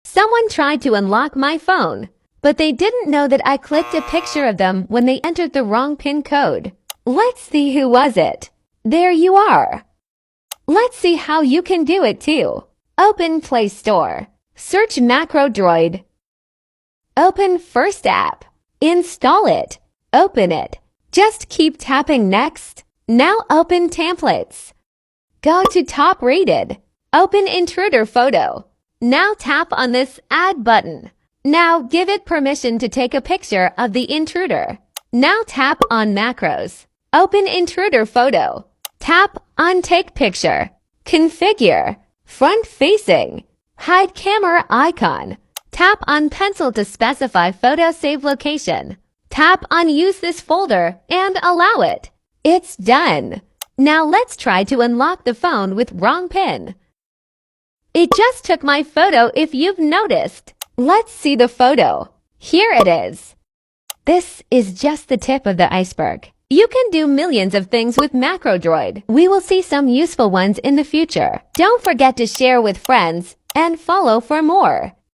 Someone tried to unlock my phone, but they didn't know that I clicked a picture of them when they entered the wrong PIN code. Let's see who was it. There you are. Let's see how you can do it too. Open Play Store. Search MacroDroid. Open First App. Install it. Open it. Just keep tapping Next. Now open Templates. Go to Top Rated. Open Intruder Photo. Now tap on this Add button. Now give it permission to take a picture of the intruder. Now tap on Macros. Open Intruder Photo. Tap on Take Picture. Configure. Front Facing. Hide camera icon. Tap on Pencil to specify photo save location. Tap on Use this folder and allow it. It's done. Now let's try to unlock the phone with wrong PIN. It just took my photo if you've noticed. Let's see the photo. Here it is. This is just the tip of the iceberg. You can do millions of things with MacroDroid. We will see some useful ones in the future. Don't forget to share with friends and follow for more.